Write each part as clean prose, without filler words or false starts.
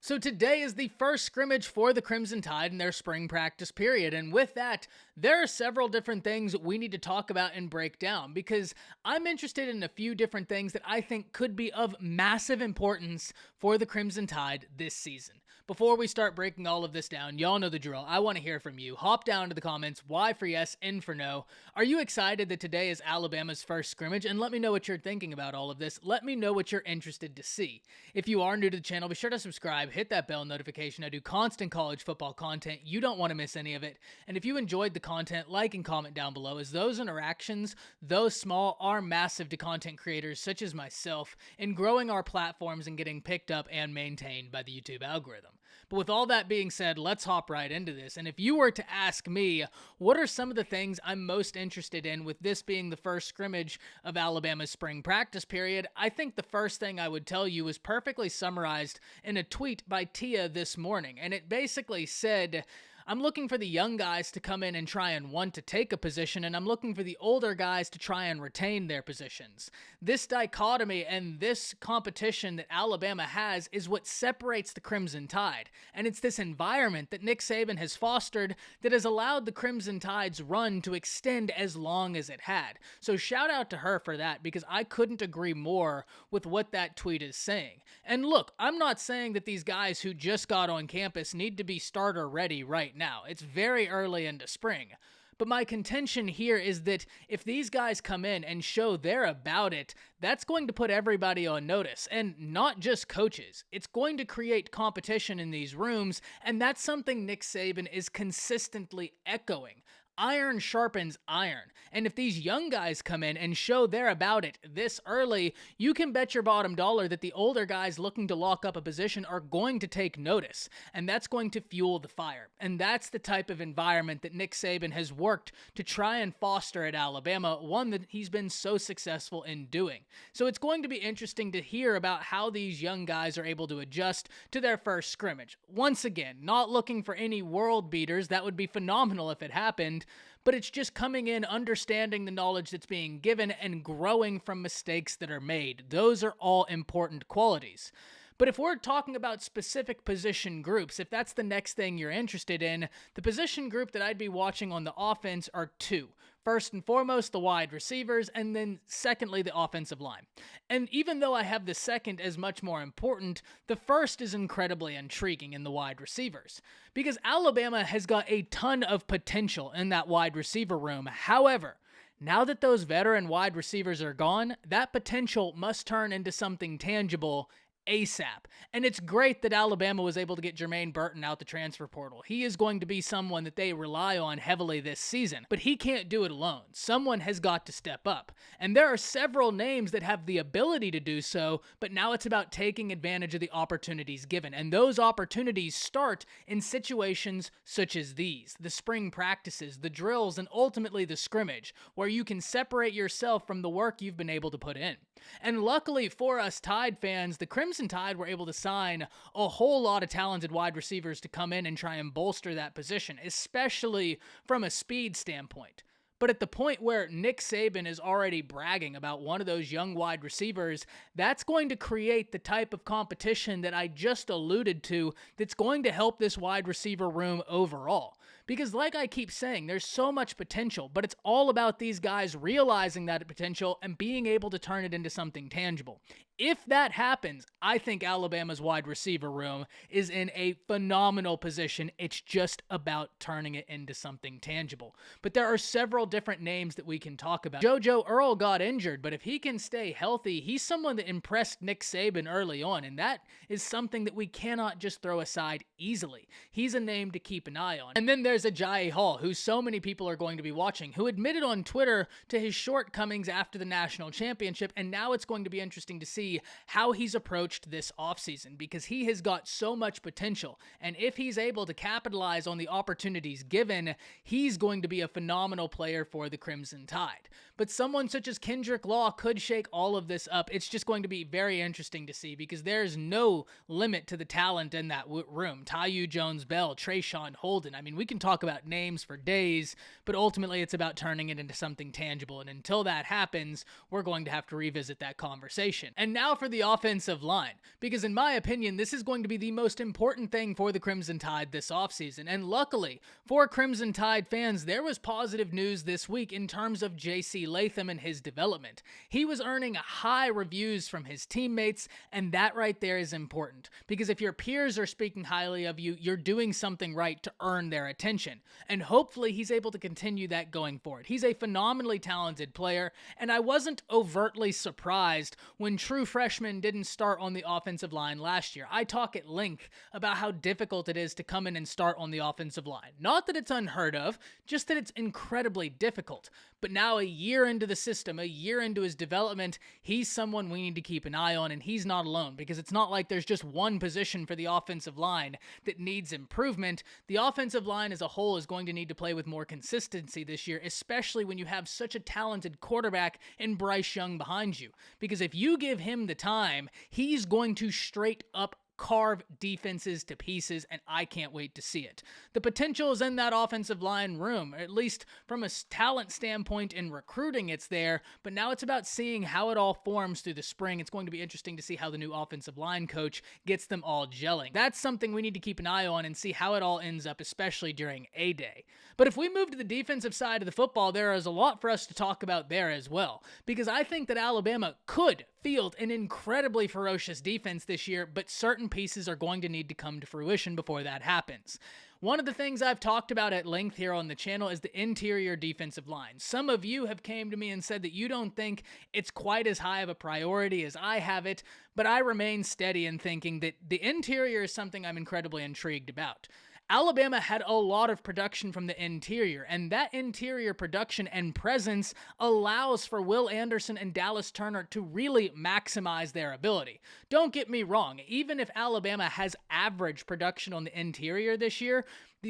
So today is the first scrimmage for the Crimson Tide in their spring practice period. And with that, there are several different things we need to talk about and break down because I'm interested in a few different things that I think could be of massive importance for the Crimson Tide this season. Before we start breaking all of this down, y'all know the drill. I want to hear from you. Hop down to the comments, Y for yes, N for no. Are you excited that today is Alabama's first scrimmage? And let me know what you're thinking about all of this. Let me know what you're interested to see. If you are new to the channel, be sure to subscribe, hit that bell notification. I do constant college football content. You don't want to miss any of it. And if you enjoyed the content, like and comment down below, as those interactions, though small, are massive to content creators such as myself in growing our platforms and getting picked up and maintained by the YouTube algorithm. But with all that being said, let's hop right into this. And if you were to ask me, what are some of the things I'm most interested in with this being the first scrimmage of Alabama's spring practice period, I think the first thing I would tell you is perfectly summarized in a tweet by Tia this morning. And it basically said, I'm looking for the young guys to come in and try and want to take a position, and I'm looking for the older guys to try and retain their positions. This dichotomy and this competition that Alabama has is what separates the Crimson Tide, and it's this environment that Nick Saban has fostered that has allowed the Crimson Tide's run to extend as long as it had. So shout out to her for that, because I couldn't agree more with what that tweet is saying. And look, I'm not saying that these guys who just got on campus need to be starter ready right now. It's very early into spring. But my contention here is that if these guys come in and show they're about it, that's going to put everybody on notice, and not just coaches. It's going to create competition in these rooms, and that's something Nick Saban is consistently echoing. Iron sharpens iron, and if these young guys come in and show they're about it this early, you can bet your bottom dollar that the older guys looking to lock up a position are going to take notice, and that's going to fuel the fire. And that's the type of environment that Nick Saban has worked to try and foster at Alabama, one that he's been so successful in doing. So it's going to be interesting to hear about how these young guys are able to adjust to their first scrimmage. Once again, not looking for any world beaters. That would be phenomenal if it happened. But it's just coming in, understanding the knowledge that's being given, and growing from mistakes that are made. Those are all important qualities. But if we're talking about specific position groups, if that's the next thing you're interested in, the position group that I'd be watching on the offense are two. First and foremost, the wide receivers, and then secondly, the offensive line. And even though I have the second as much more important, the first is incredibly intriguing in the wide receivers. Because Alabama has got a ton of potential in that wide receiver room. However, now that those veteran wide receivers are gone, that potential must turn into something tangible ASAP. And it's great that Alabama was able to get Jermaine Burton out the transfer portal. He is going to be someone that they rely on heavily this season, but he can't do it alone. Someone has got to step up. And there are several names that have the ability to do so, but now it's about taking advantage of the opportunities given. And those opportunities start in situations such as these, the spring practices, the drills, and ultimately the scrimmage, where you can separate yourself from the work you've been able to put in. And luckily for us Tide fans, the Crimson Tide were able to sign a whole lot of talented wide receivers to come in and try and bolster that position, especially from a speed standpoint. But at the point where Nick Saban is already bragging about one of those young wide receivers, that's going to create the type of competition that I just alluded to that's going to help this wide receiver room overall. Because like I keep saying, there's so much potential, but it's all about these guys realizing that potential and being able to turn it into something tangible. If that happens, I think Alabama's wide receiver room is in a phenomenal position. It's just about turning it into something tangible. But there are several different names that we can talk about. JoJo Earl got injured, but if he can stay healthy, he's someone that impressed Nick Saban early on, and that is something that we cannot just throw aside easily. He's a name to keep an eye on. And then there's Ajayi Hall, who so many people are going to be watching, who admitted on Twitter to his shortcomings after the national championship, and now it's going to be interesting to see how he's approached this offseason, because he has got so much potential, and if he's able to capitalize on the opportunities given, he's going to be a phenomenal player player for the Crimson Tide. But someone such as Kendrick Law could shake all of this up. It's just going to be very interesting to see because there's no limit to the talent in that room. Tyu Jones-Bell, Trayshawn Holden. I mean, we can talk about names for days, but ultimately it's about turning it into something tangible. And until that happens, we're going to have to revisit that conversation. And now for the offensive line, because in my opinion, this is going to be the most important thing for the Crimson Tide this offseason. And luckily for Crimson Tide fans, there was positive news this week in terms of JC Latham and his development. He was earning high reviews from his teammates, and that right there is important because if your peers are speaking highly of you, you're doing something right to earn their attention. And hopefully he's able to continue that going forward. He's a phenomenally talented player, and I wasn't overtly surprised when true freshmen didn't start on the offensive line last year. I talk at length about how difficult it is to come in and start on the offensive line. Not that it's unheard of, just that it's incredibly difficult. But now a year into the system, a year into his development, he's someone we need to keep an eye on, and he's not alone because it's not like there's just one position for the offensive line that needs improvement. The offensive line as a whole is going to need to play with more consistency this year, especially when you have such a talented quarterback in Bryce Young behind you. Because if you give him the time, he's going to straight up carve defenses to pieces, and I can't wait to see it. The potential is in that offensive line room, at least from a talent standpoint in recruiting it's there, but now it's about seeing how it all forms through the spring. It's going to be interesting to see how the new offensive line coach gets them all gelling. That's something we need to keep an eye on and see how it all ends up, especially during A-Day. But if we move to the defensive side of the football, there is a lot for us to talk about there as well, because I think that Alabama could field an incredibly ferocious defense this year, but certain pieces are going to need to come to fruition before that happens. One of the things I've talked about at length here on the channel is the interior defensive line. Some of you have came to me and said that you don't think it's quite as high of a priority as I have it, but I remain steady in thinking that the interior is something I'm incredibly intrigued about. Alabama had a lot of production from the interior, and that interior production and presence allows for Will Anderson and Dallas Turner to really maximize their ability. Don't get me wrong, even if Alabama has average production on the interior this year,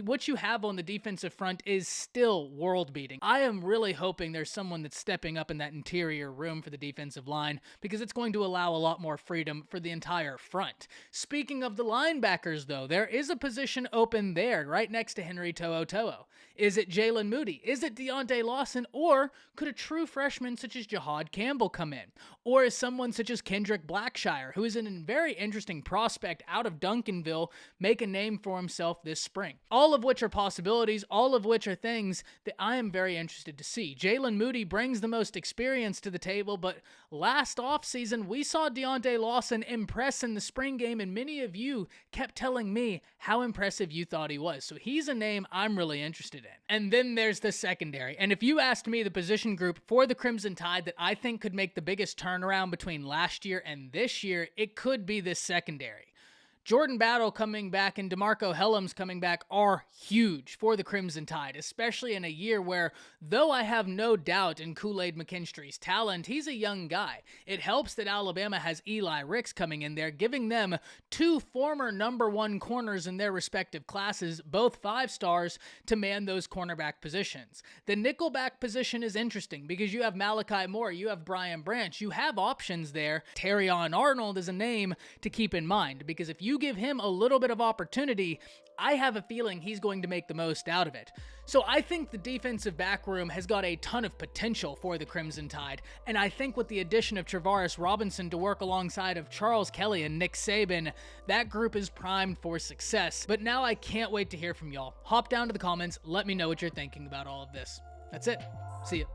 what you have on the defensive front is still world-beating. I am really hoping there's someone that's stepping up in that interior room for the defensive line because it's going to allow a lot more freedom for the entire front. Speaking of the linebackers, though, there is a position open there right next to Henry To'oTo'o. Is it Jalen Moody? Is it Deontay Lawson? Or could a true freshman such as Jahad Campbell come in? Or is someone such as Kendrick Blackshire, who is a very interesting prospect out of Duncanville, make a name for himself this spring? All of which are possibilities, all of which are things that I am very interested to see. Jalen Moody brings the most experience to the table, but last offseason, we saw Deontay Lawson impress in the spring game, and many of you kept telling me how impressive you thought he was. So he's a name I'm really interested in. And then there's the secondary. And if you asked me the position group for the Crimson Tide that I think could make the biggest turnaround between last year and this year, it could be this secondary. Jordan Battle coming back and DeMarco Hellams coming back are huge for the Crimson Tide, especially in a year where, though I have no doubt in Kool-Aid McKinstry's talent, he's a young guy. It helps that Alabama has Eli Ricks coming in there, giving them two former #1 corners in their respective classes, both 5 stars, to man those cornerback positions. The nickelback position is interesting because you have Malachi Moore, you have Brian Branch, you have options there. Terrion Arnold is a name to keep in mind because if you give him a little bit of opportunity, I have a feeling he's going to make the most out of it. So I think the defensive back room has got a ton of potential for the Crimson Tide, and I think with the addition of Travaris Robinson to work alongside of Charles Kelly and Nick Saban, that group is primed for success. But now I can't wait to hear from y'all. Hop down to the comments, let me know what you're thinking about all of this. That's it. See ya.